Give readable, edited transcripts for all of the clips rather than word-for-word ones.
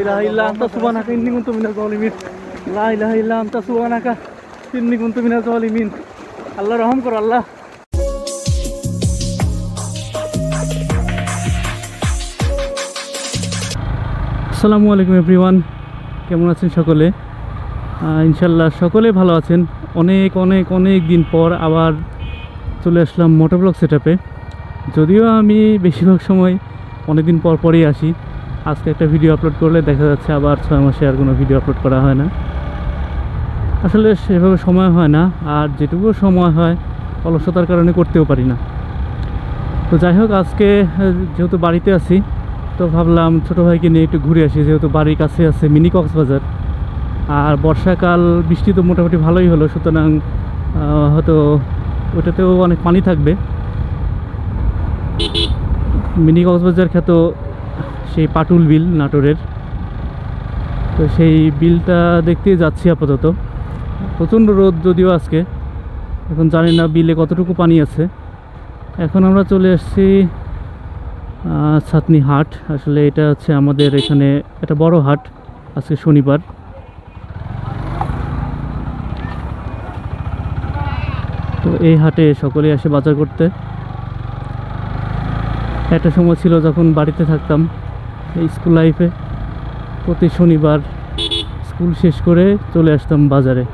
ilaha illa anta subhanaka inni kuntu minaz zalimin লা ইলাহা ইল্লা আনতা সুবহানাকা ইন্নী কুনতু মিনাজ জালিমিন। আল্লাহ রহম করো আল্লাহ। আসসালামু আলাইকুম এভরিওয়ান, কেমন আছেন সকলে? ইনশাল্লাহ সকলে ভালো আছেন। অনেক অনেক অনেক দিন পর আবার চলে আসলাম মোটোব্লগ সেটআপে। যদিও আমি বেশিরভাগ সময় অনেক দিন পর পরই আসি। আজকে একটা ভিডিও আপলোড করলে দেখা যাচ্ছে আবার 6 মাসে আর কোনো ভিডিও আপলোড করা হয় না। আসলে সেভাবে সময় হয় না, আর যেটুকু সময় হয় অলসতার কারণে করতেও পারি না। তো যাই হোক, আজকে যেহেতু বাড়িতে আছি তো ভাবলাম ছোটো ভাইকে নিয়ে একটু ঘুরে আসি, যেহেতু বাড়ির কাছে আছে মিনি কক্সবাজার। আর বর্ষাকাল, বৃষ্টি তো মোটামুটি ভালোই হলো, সুতরাং হয়তো ওটাতেও অনেক পানি থাকবে। মিনি কক্সবাজার খ্যাত সেই পাটুল বিল নাটোরের, তো সেই বিলটা দেখতেই যাচ্ছি আপাতত। প্রচণ্ড রোদ যদিও আজকে, এখন জানি না বিলে কতটুকু পানি আছে। এখন আমরা চলে আসছি ছাতনি হাট। আসলে এটা হচ্ছে আমাদের এখানে একটা বড় হাট, আজকে শনিবার। তো এই হাটে সকলেই আসে বাজার করতে। একটা সময় ছিল যখন বাড়িতে থাকতাম এই স্কুল লাইফে, প্রতি শনিবার স্কুল শেষ করে চলে আসতাম বাজারে,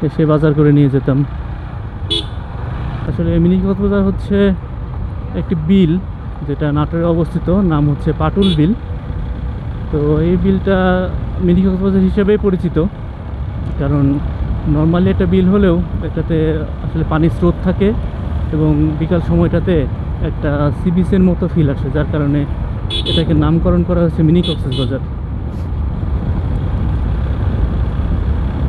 এসে বাজার করে নিয়ে যেতাম। আসলে মিনি কক্সবাজার হচ্ছে একটি বিল যেটা নাটোরে অবস্থিত, নাম হচ্ছে পাটুল বিল। তো এই বিলটা মিনি কক্সবাজার হিসেবেই পরিচিত, কারণ নর্মালি একটা বিল হলেও এটাতে আসলে পানির স্রোত থাকে এবং বিকাল সময়টাতে একটা সি বিচের মতো ফিল আসে, যার কারণে এটাকে নামকরণ করা হয়েছে মিনি কক্সবাজার।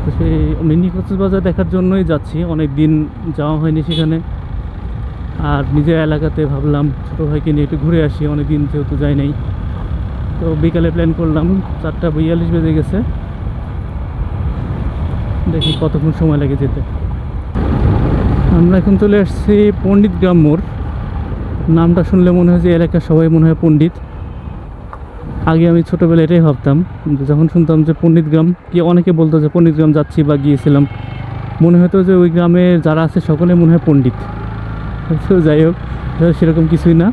তো সেই মিনি কক্সবাজার দেখার জন্যই যাচ্ছি, অনেক দিন যাওয়া হয়নি সেখানে। আর নিজের এলাকাতে ভাবলাম ছোটো ভাইকে নিয়ে একটু ঘুরে আসি, অনেক দিন যেহেতু যাই নাই। তো বিকালে প্ল্যান করলাম, 4:42 বেজে গেছে, দেখি কতক্ষণ সময় লাগে যেতে। আমরা এখন চলে আসছি পণ্ডিত গ্রাম মোড়। নামটা শুনলে মনে হয় যে এলাকার সবাই মনে হয় পণ্ডিত। আগে আমি ছোটোবেলায় এটাই ভাবতাম, যখন শুনতাম যে পণ্ডিত গ্রাম, কি অনেকে বলতো যে পণ্ডিত গ্রাম যাচ্ছি বা গিয়েছিলাম, মনে হতো যে ওই গ্রামে যারা আছে সকলে মনে হয় পণ্ডিত। তো যাই হোক, সেরকম কিছুই না।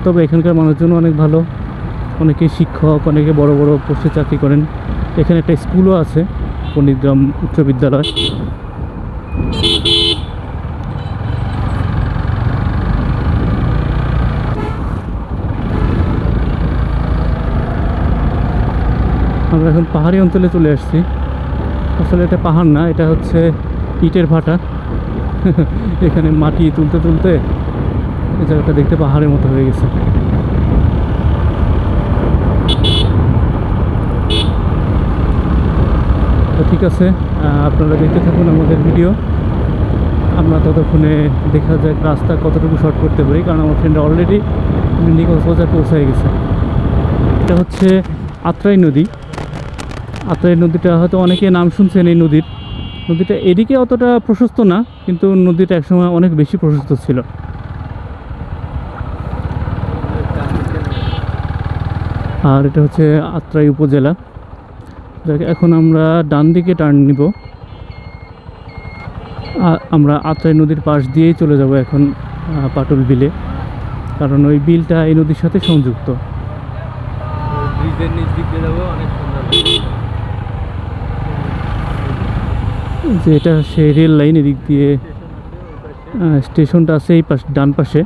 তবে এখানকার মানুষজন অনেক ভালো, অনেকে শিক্ষক, অনেকে বড় বড় পোস্টে চাকরি করেন। এখানে একটা স্কুলও আছে, পণ্ডিত গ্রাম উচ্চ বিদ্যালয়। আমরা এখন পাহাড়ি অঞ্চলে চলে আসছি। আসলে এটা পাহাড় না, এটা হচ্ছে ইটের ভাটা। এখানে মাটি তুলতে তুলতে এই জায়গাটা দেখতে পাহাড়ের মতো হয়ে গেছে। তো ঠিক আছে, আপনারা দেখতে থাকুন আমাদের ভিডিও। আমরা ততক্ষণে দেখা যায় রাস্তা কতটুকু শর্ট করতে পারি, কারণ আমার ফ্রেন্ড অলরেডি মিনি কক্সবাজার পৌঁছে গেছে। এটা হচ্ছে আত্রাই নদী। আত্রাই নদীটা হয়তো অনেকে নাম শুনছেন এই নদীটা এদিকে অতটা প্রশস্ত না, কিন্তু নদীটা একসময় অনেক বেশি প্রশস্ত ছিল। আর এটা হচ্ছে আত্রাই উপজেলা। এখন আমরা ডান দিকে টার্ন নিব। আমরা আত্রাই নদীর পাশ দিয়েই চলে যাব এখন পাটুল বিলে, কারণ ওই বিলটা এই নদীর সাথে সংযুক্ত। ব্রিজের নিচ দিকে যাব, অনেক সুন্দর। যে এটা সেই রেল লাইন, এদিক দিয়ে স্টেশনটা আছে এই পাশ, ডান পাশে।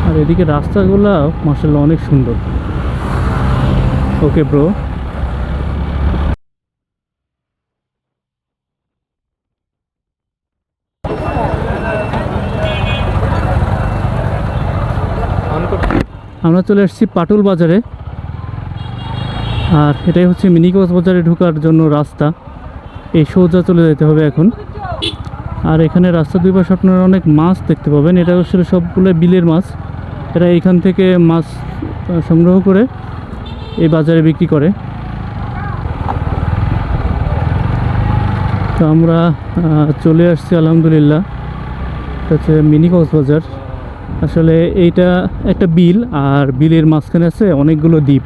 আর এদিকে রাস্তাগুলো মাশাআল্লাহ অনেক সুন্দর। ওকে ব্রো, আমরা চলে আসছি পাটুল বাজারে। আর এটাই হচ্ছে মিনি কক্সবাজারে ঢোকার জন্য রাস্তা। এই সোজা চলে যেতে হবে এখন। আর এখানে রাস্তা দুই পাশে আপনারা অনেক মাছ দেখতে পাবেন। এটা হচ্ছে সবগুলো বিলের মাছ। এরা এখান থেকে মাছ সংগ্রহ করে এই বাজারে বিক্রি করে। তো আমরা চলে আসছি আলহামদুলিল্লাহ। এটা হচ্ছে মিনি কক্সবাজার। আসলে এইটা একটা বিল, আর বিলের মাঝখানে আছে অনেকগুলো দ্বীপ।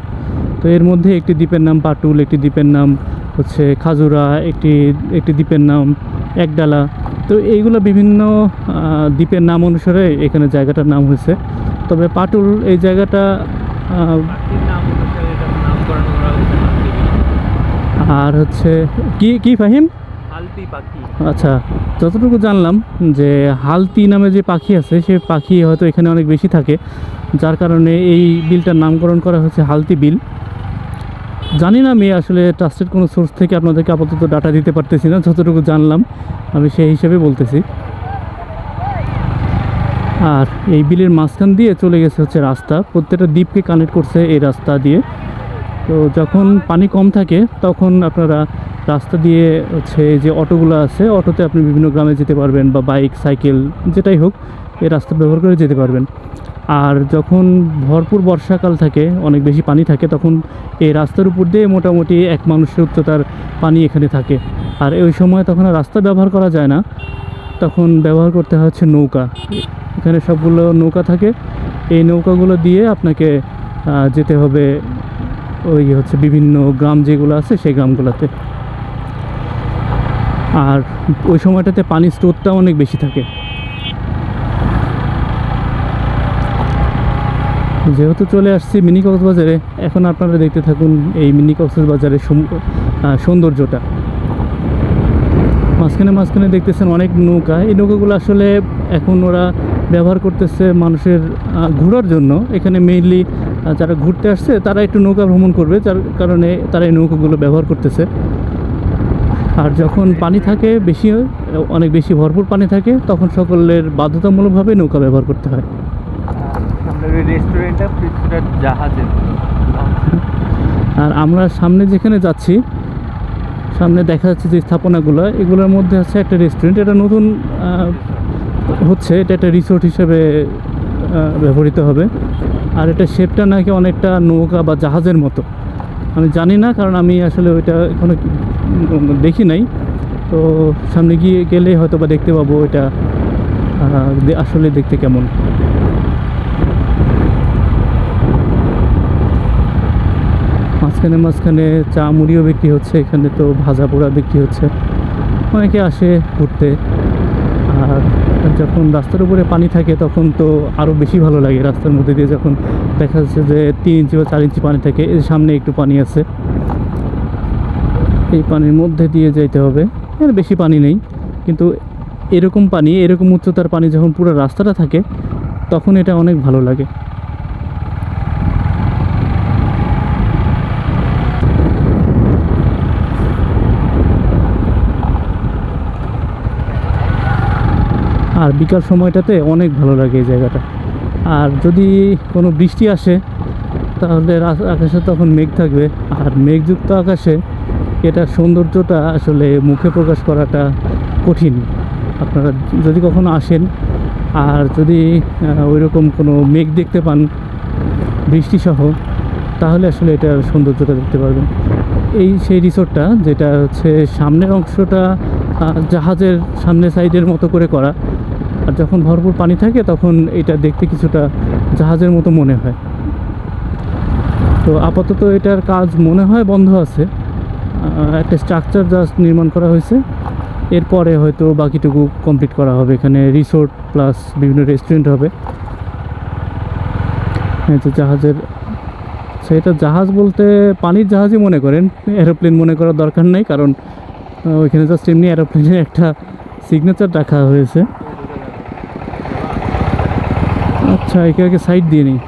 তো এর মধ্যে একটি দ্বীপের নাম পাটুল, একটি দ্বীপের নাম হচ্ছে খাজুরা, একটি একটি দ্বীপের নাম একডালা। তো এইগুলো বিভিন্ন দ্বীপের নাম অনুসারে এখানে জায়গাটার নাম হয়েছে। তবে পাটুল এই জায়গাটা আর হচ্ছে কি কি ফাহিম হালতি পাখি। আচ্ছা, যতটুকু জানলাম যে হালতি নামে যে পাখি আছে সে পাখি হয়তো এখানে অনেক বেশি থাকে, যার কারণে এই বিলটার নামকরণ করা হচ্ছে হালতি বিল। জানি না, আমি আসলে ট্রাস্টেড কোনো সোর্স থেকে আপনাদেরকে আপাতত ডাটা দিতে পারতেছি না। যতটুকু জানলাম আমি সেই হিসেবে বলতেছি। আর এই বিলের মাঝখান দিয়ে চলে গেছে হচ্ছে রাস্তা, প্রত্যেকটা দ্বীপকে কানেক্ট করছে এই রাস্তা দিয়ে। তো যখন পানি কম থাকে তখন আপনারা রাস্তা দিয়ে হচ্ছে যে অটোগুলো আছে, অটোতে আপনি বিভিন্ন গ্রামে যেতে পারবেন, বা বাইক সাইকেল যেটাই হোক এই রাস্তা ব্যবহার করে যেতে পারবেন। আর যখন ভরপুর বর্ষাকাল থাকে, অনেক বেশি পানি থাকে, তখন এই রাস্তার উপর দিয়ে মোটামুটি এক মানুষের উচ্চতার পানি এখানে থাকে। আর ওই সময় তখন আর রাস্তা ব্যবহার করা যায় না, তখন ব্যবহার করতে হয় হচ্ছে নৌকা। এখানে সবগুলো নৌকা থাকে, এই নৌকাগুলো দিয়ে আপনাকে যেতে হবে ওই হচ্ছে বিভিন্ন গ্রাম যেগুলো আছে সেই গ্রামগুলোতে। আর ওই সময়টাতে পানির স্রোতটা অনেক বেশি থাকে। যেহেতু চলে আসছি মিনি কক্সবাজারে, এখন আপনারা দেখতে থাকুন এই মিনি কক্সবাজারের সৌন্দর্যটা। মাঝখানে মাঝখানে দেখতেছেন অনেক নৌকা। এই নৌকাগুলো আসলে এখন ওরা ব্যবহার করতেছে মানুষের ঘোরার জন্য। এখানে মেইনলি যারা ঘুরতে আসছে তারা একটু নৌকা ভ্রমণ করবে, যার কারণে তারা এই নৌকাগুলো ব্যবহার করতেছে। আর যখন পানি থাকে বেশি, অনেক বেশি ভরপুর পানি থাকে, তখন সকলের বাধ্যতামূলকভাবে নৌকা ব্যবহার করতে হয়। আমাদের ওই রেস্টুরেন্টটা কিছুটা জাহাজের। আর আমরা সামনে যেখানে যাচ্ছি, সামনে দেখা যাচ্ছে যে স্থাপনাগুলো, এগুলোর মধ্যে আছে একটা রেস্টুরেন্ট। এটা নতুন হচ্ছে, এটা একটা রিসোর্ট হিসেবে ব্যবহৃত হবে। আর এটা শেপটা নাকি অনেকটা নৌকা বা জাহাজের মতো। আমি জানি না, কারণ আমি আসলে ওইটা এখনো দেখি নাই। তো সামনে গিয়ে গেলে হয়তো বা দেখতে পাবো এটা আসলে দেখতে কেমন। মাঝখানে মাঝখানে চা মুড়িও বিক্রি হচ্ছে এখানে, তো ভাজা পোড়া বিক্রি হচ্ছে। অনেকে আসে ঘুরতে। আর যখন রাস্তার উপরে পানি থাকে তখন তো আরও বেশি ভালো লাগে। রাস্তার মধ্যে দিয়ে যখন দেখা যাচ্ছে যে 3 ইঞ্চি বা 4 ইঞ্চি পানি থাকে, এর সামনে একটু পানি আছে, এই পানির মধ্যে দিয়ে যাইতে হবে। এর বেশি পানি নেই, কিন্তু এরকম পানি, এরকম উচ্চতার পানি যখন পুরো রাস্তাটা থাকে তখন এটা অনেক ভালো লাগে। আর বিকাল সময়টাতে অনেক ভালো লাগে এই জায়গাটা। আর যদি কোনো বৃষ্টি আসে তাহলে আকাশে তখন মেঘ থাকবে, আর মেঘযুক্ত আকাশে এটার সৌন্দর্যটা আসলে মুখে প্রকাশ করাটা কঠিন। আপনারা যদি কখনো আসেন আর যদি ওই রকম কোনো মেঘ দেখতে পান বৃষ্টিসহ, তাহলে আসলে এটার সৌন্দর্যটা দেখতে পারবেন। এই সেই রিসোর্টটা, যেটা হচ্ছে সামনের অংশটা জাহাজের সামনে সাইডের মতো করে করা, আর যখন ভরপুর পানি থাকে তখন এটা দেখতে কিছুটা জাহাজের মতো মনে হয়। তো আপাতত এটার কাজ মনে হয় বন্ধ আছে, একটা স্ট্রাকচার জাস্ট নির্মাণ করা হয়েছে। এরপরে হয়তো বাকিটুকু কমপ্লিট করা হবে। এখানে রিসোর্ট প্লাস বিভিন্ন রেস্টুরেন্ট হবে। হ্যাঁ, তো জাহাজের, সেটা জাহাজ বলতে পানির জাহাজই মনে করেন, এরোপ্লেন মনে করার দরকার নেই, কারণ ওইখানে জাস্ট এমনি এরোপ্লেনের একটা সিগনেচার রাখা হয়েছে। আচ্ছা, একে আগে সাইড দিয়ে নিই।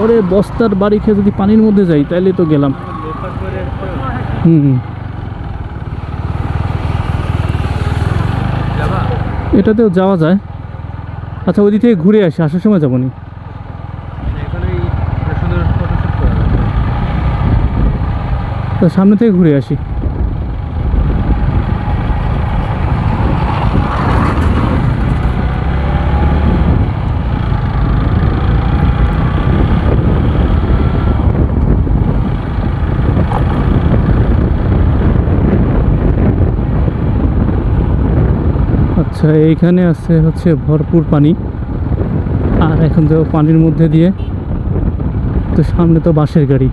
ওরে বস্তার বাড়ি খেয়ে যদি পানির মধ্যে যাই তাহলে তো গেলাম। হুম, এটাতেও যাওয়া যায়। আচ্ছা, ওই দিক থেকে ঘুরে আসি, আসার সময় যাবো নি। তো সামনে থেকে ঘুরে আসি। আচ্ছা, এইখানে আছে হচ্ছে ভরপুর পানি। আর এখন তো পানির মধ্যে দিয়ে, তো সামনে তো বাসের গাড়ি।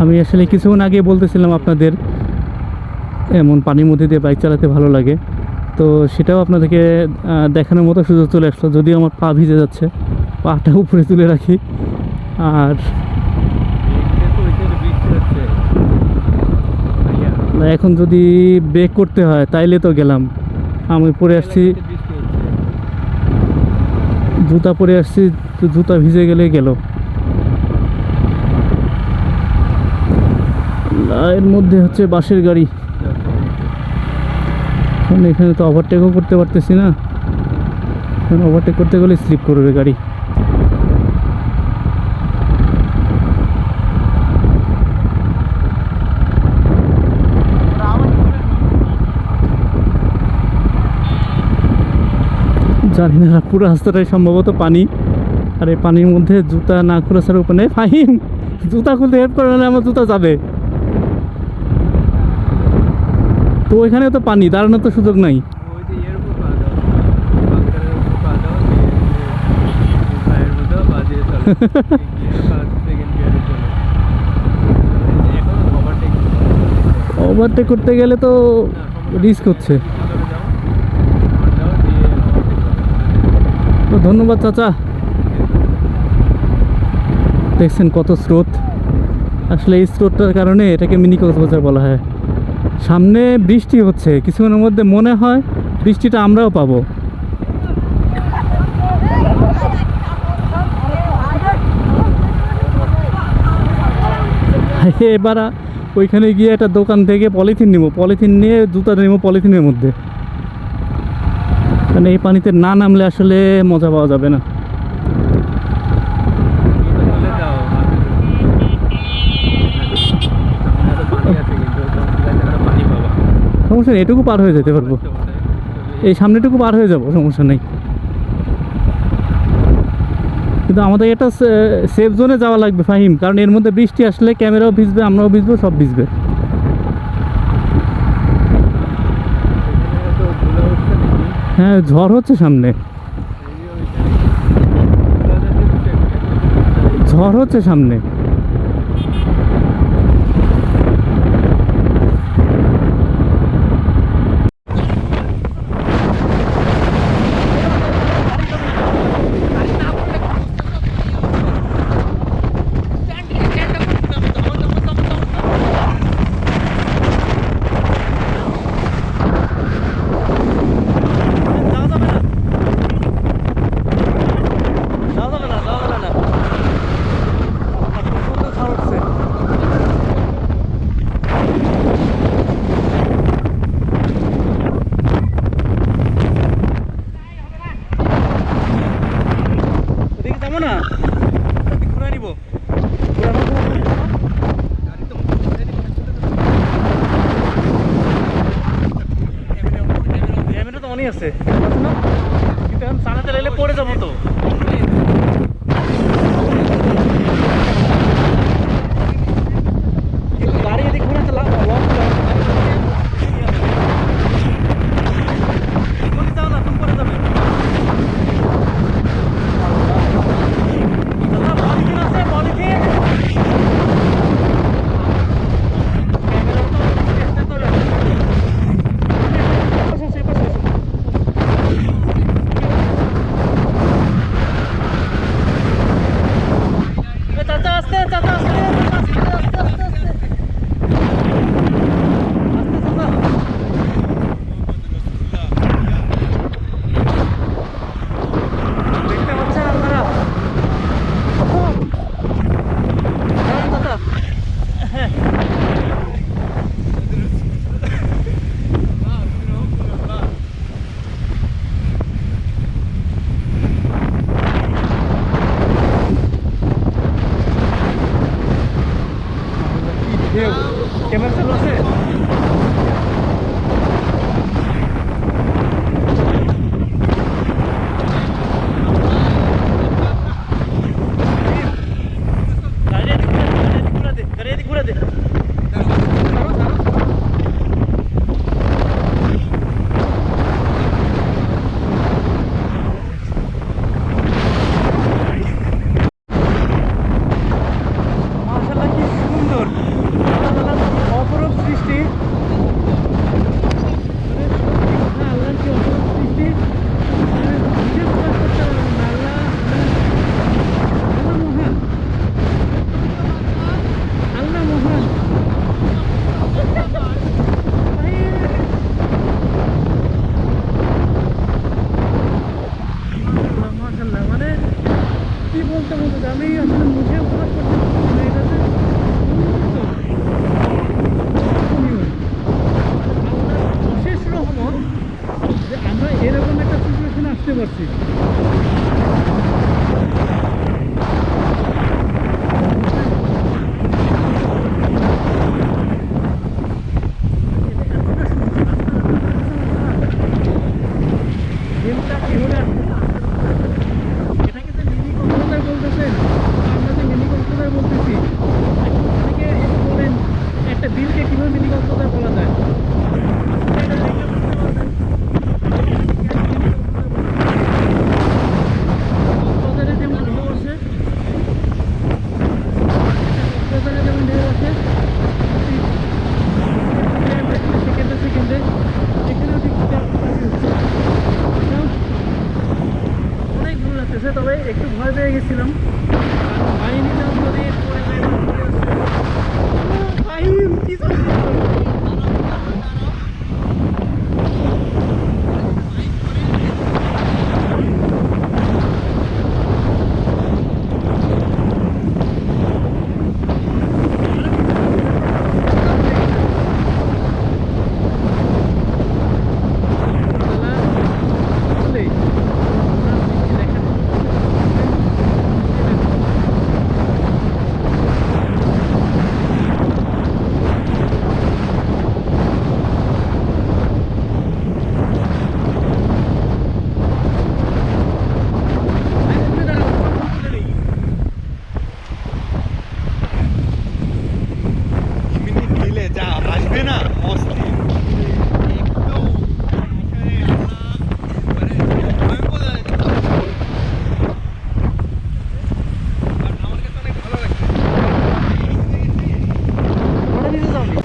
আমি আসলে কিছুক্ষণ আগে বলতেছিলাম আপনাদের এমন পানির মধ্যে দিয়ে বাইক চালাতে ভালো লাগে, তো সেটাও আপনাদেরকে দেখানোর মতো সুযোগ চলে আসলো। যদিও আমার পা ভিজে যাচ্ছে, পাটা উপরে তুলে রাখি। আর বৃষ্টি হচ্ছে। এখন যদি ব্রেক করতে হয় তাইলে তো গেলাম। আমি পরে আসছি, বৃষ্টি হচ্ছে। জুতা পরে আসছি, তো জুতা ভিজে গেলে গেল। এর মধ্যে হচ্ছে বাসের গাড়ি। এখন এখানে তো ওভারটেকও করতে পারতেছি না, কারণ ওভারটেক করতে গেলে স্লিপ করবে গাড়ি। জানি না, পুরো রাস্তাটাই সম্ভবত পানি। আর এই পানির মধ্যে জুতা না খোলা ছাড়া উপায় নেই। ফাহিম, জুতা খুলতে হেল্প করে, নাহলে আমার জুতা যাবে। তো ওইখানে তো পানি, দাঁড়ানোর তো সুযোগ নাই। ওই যে ইয়ের উপর পা দাও, বাঙ্কারের উপর পা দাও, ভাইয়ের মধ্যে পা দিয়ে চলে। সেকেন্ড গিয়ারে চলে। এখন ওভারটেক ওভারটেক করতে গেলে তো রিস্ক হচ্ছে। তো ধন্যবাদ চাচা। দেখছেন কত স্রোত। আসলে এই স্রোতটার কারণে এটাকে মিনি কক্সবাজার বলা হয়। সামনে বৃষ্টি হচ্ছে, কিছুক্ষণের মধ্যে মনে হয় বৃষ্টিটা আমরাও পাবো। এবার ওইখানে গিয়ে একটা দোকান থেকে পলিথিন নিব, পলিথিন নিয়ে জুতা নেব পলিথিনের মধ্যে, কারণ এই পানিতে না নামলে আসলে মজা পাওয়া যাবে না। চলে যাও। পানি আছে কিন্তু পানি পাবা। সমস্যা নেই, এটুকু পার হয়ে যেতে পারবো। এই সামনেটুকু পার হয়ে যাব, সমস্যা নেই। কিন্তু আমাদের এটা সেফ জোনে যাওয়া লাগবে ফাহিম, কারণ এর মধ্যে বৃষ্টি আসলে ক্যামেরাও ভিজবে, আমরাও ভিজবো, সব ভিজবে। হ্যাঁ, ঝড় হচ্ছে সামনে, ঝড় হচ্ছে সামনে। আছে কিন্তু এখন চালাতে লাগলে পড়ে যাবো তো। একটু গাড়ি এদিক ঘুরে তো লাভ হবে। যাও না, তুমি পড়ে যাবে। পলিথিন আছে, পলিথিন। ক্যামেরা চালু আছে? গাড়ি এদিক ঘুরে দে, গাড়ি এদিক ঘুরে দে। আমি আসলে মুখে প্রকাশ করতে পারছি না, এটা যে আল্লাহর অশেষ রহমত যে আমরা এরকম একটা সিচুয়েশনে আসতে পারছি। এটাকে যে মিনি কক্সবাজার বলতেছেন, আমরা যে মিনি কক্সবাজার বলতেছি, অনেকে এসে বলেন একটা বিলকে কিভাবে মিনি কক্সবাজার বলা যায়। এটা দেখে বুঝতে পারবেন কক্সবাজারে যেমন ঢেউ আসে, কক্সবাজারে যেমন ঢেউ আসে সেকেন্ডে সেকেন্ডে, এখানেও ঠিক অনেক দূর লাগতেছে। তবে একটু ভয় পেয়ে গেছিলাম, কারণ ভাই নিলাম যদি ভাই কি চলছে? দিলে যা আসবে না অস্থির একদম আমি বলে আমার কাছে অনেক ভালো লাগছে। ওটা দিতে যাও নি।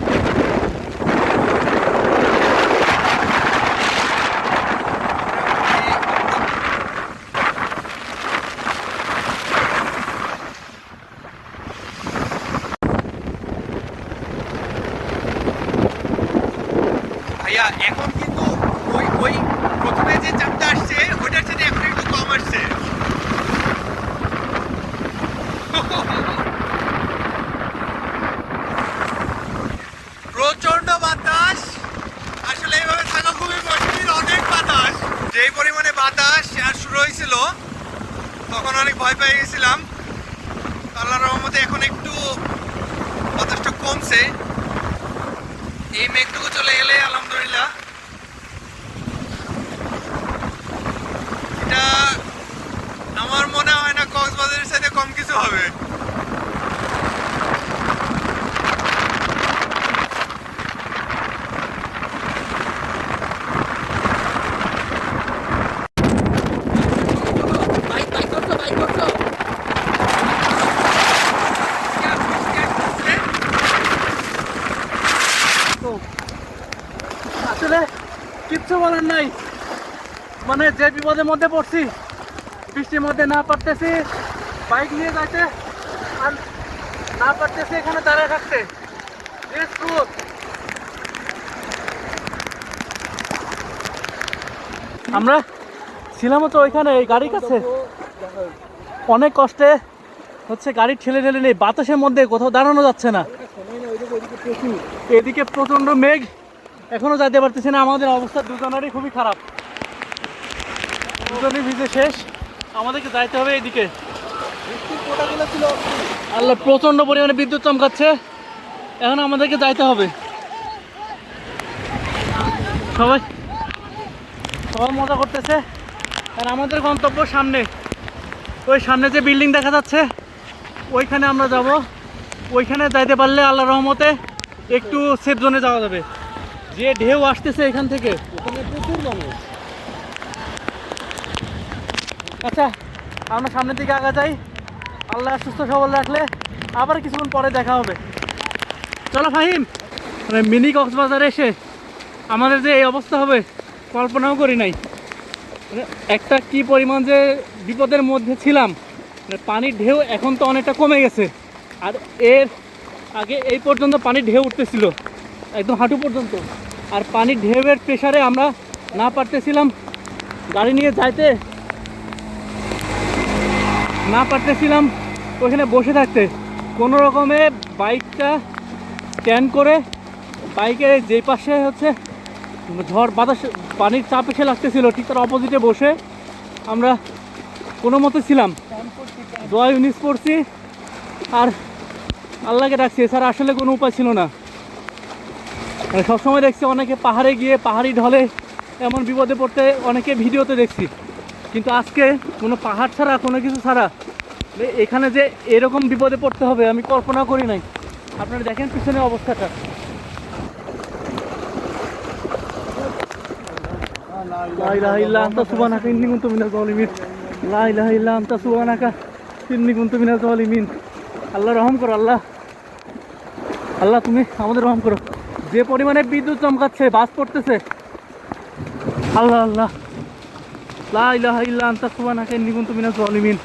ভাইয়া এখন কিন্তু ওই ওই প্রথমে যে চাপটা আসছে ওইটার চেয়ে এখন একটু কম আসছে। প্রচন্ড বাতাস, আসলে এইভাবে থাকা খুবই মুশকিল, অনেক বাতাস। যেই পরিমাণে বাতাস আর শুরু হয়েছিল তখন অনেক ভয় পেয়ে গেছিলাম। আল্লাহর রহমতে এখন একটু বাতাসটা কমছে। এই মেঘটুকু চলে গেলে আলহামদুলিল্লাহ। এটা আমার মনে হয় না কক্সবাজারের সাথে কম কিছু হবে। আসলে কিচ্ছু বলার নাই, মানে যে বিপদের মধ্যে পড়ছি, বৃষ্টির মধ্যে না পারতেছি বাইক নিয়ে যাইতে, আর না পারতেছি এখানে দাঁড়ায় থাকতে। আমরা ছিলামও তো ওইখানে এই গাড়ির কাছে, অনেক কষ্টে হচ্ছে গাড়ি ঠেলে ঠেলে নেই, বাতাসের মধ্যে কোথাও দাঁড়ানো যাচ্ছে না। এদিকে প্রচন্ড মেঘ, এখনো যাইতে পারতেছি না। আমাদের অবস্থা দুজনেরই খুবই খারাপ, দুজনেই ভিজে শেষ। আমাদেরকে যাইতে হবে এইদিকে। আল্লাহ, প্রচন্ড পরিমাণে বিদ্যুৎ চমকাচ্ছে, এখন আমাদেরকে যাইতে হবে। সবাই সবাই মজা করতেছে, আর আমাদের গন্তব্য সামনে, ওই সামনে যে বিল্ডিং দেখা যাচ্ছে ওইখানে আমরা যাব। ওইখানে যাইতে পারলে আল্লাহ রহমতে একটু সেফ জোনে যাওয়া যাবে। যে ঢেউ আসতেছে এখান থেকে, ওখানে প্রচুর মানুষ। আচ্ছা, আমরা সামনের দিকে আগা যাই। আল্লাহ সুস্থ সবল রাখলে আবার কিছুক্ষণ পরে দেখা হবে। চলো ফাহিম। মিনি কক্সবাজারে এসে আমাদের যে এই অবস্থা হবে কল্পনাও করি নাই। একটা কি পরিমাণ যে বিপদের মধ্যে ছিলাম। পানির ঢেউ এখন তো অনেকটা কমে গেছে, আর এর আগে এই পর্যন্ত পানির ঢেউ উঠতেছিল একদম হাঁটু পর্যন্ত। আর পানির ঢেউয়ের প্রেসারে আমরা না পারতেছিলাম গাড়ি নিয়ে যাইতে, না পারতেছিলাম ওইখানে বসে থাকতে, কোনো রকমে বাইকটা স্ট্যান্ড করে বাইকের যে পাশে হচ্ছে ঝড় বাতাস পানির চাপ এসে লাগতেছিল ঠিক তার অপোজিটে বসে আমরা কোনো মতে ছিলাম, দোয়া ইউনিস পড়ছি আর আল্লাহকে ডাকছি, এছাড়া আসলে কোনো উপায় ছিল না। মানে সবসময় দেখছি অনেকে পাহাড়ে গিয়ে পাহাড়ি ঢলে এমন বিপদে পড়তে অনেকে ভিডিওতে দেখছি, কিন্তু আজকে কোনো পাহাড় ছাড়া কোনো কিছু ছাড়া এখানে যে এরকম বিপদে পড়তে হবে আমি কল্পনা করি নাই। আপনারা দেখেন পিছনের অবস্থাটা। লা ইলাহা ইল্লা আনতা সুবহানাকা ইন্নী কুনতু মিনাজ জালিমিন। লা ইলাহা ইল্লা আনতা সুবহানাকা ইন্নী কুনতু মিনাজ জালিমিন। আল্লাহ রহম করো, আল্লাহ আল্লাহ তুমি আমাদের রহম করো। যে পরিমাণে বিদ্যুৎ চমকাচ্ছে, বাস পড়তেছে, আল্লাহ আল্লাহ। লা ইলাহা ইল্লা আনতা সুবহানাকা ইন্নী কুনতু মিনাজ জালিমিন।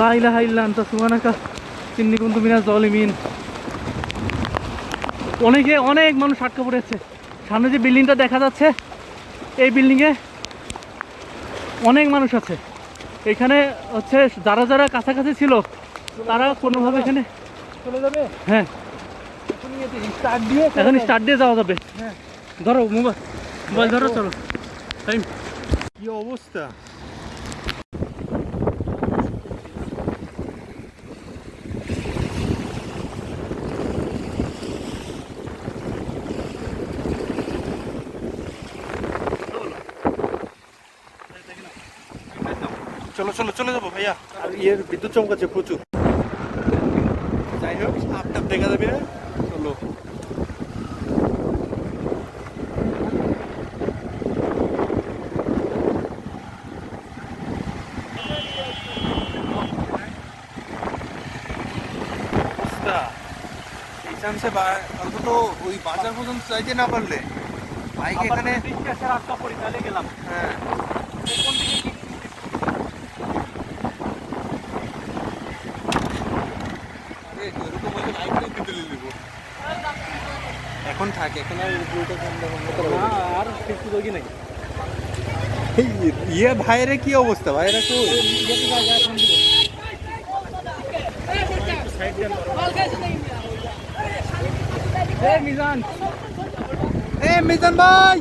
লা ইলাহা ইল্লা আনতা সুবহানাকা ইন্নী কুনতু মিনাজ জালিমিন। অনেক মানুষ আটকা পড়েছে। সামনে যে বিল্ডিংটা দেখা যাচ্ছে এই বিল্ডিংয়ে অনেক মানুষ আছে। এখানে হচ্ছে যারা যারা কাছাকাছি ছিল তারা কোনোভাবে এখানে চলে যাবে। হ্যাঁ, এখন স্টার্ট দিয়ে যাওয়া যাবে। হ্যাঁ, ধরো মোবাইল ধরো, চলো। টাইম কি অবস্থা! চলো চলো চলে যাবো ভাইয়া, আর বিদ্যুৎ চমকাচ্ছে প্রচুর। যাই হোক, আপটাপ দেখা যাবে না, চলো। অবস্থা এই চান্সে অন্তত ওই বাজার পর্যন্ত যাইতে না পারলে বাইক এখানে আটকা পড়ি, তাহলে গেলাম। হ্যাঁ, এখন থাকে, এখন আর আর কিছু দোকি নাই। ইয়ে ভাইরে কি অবস্থা, ভাইরা কই? মিজান মিজান ভাই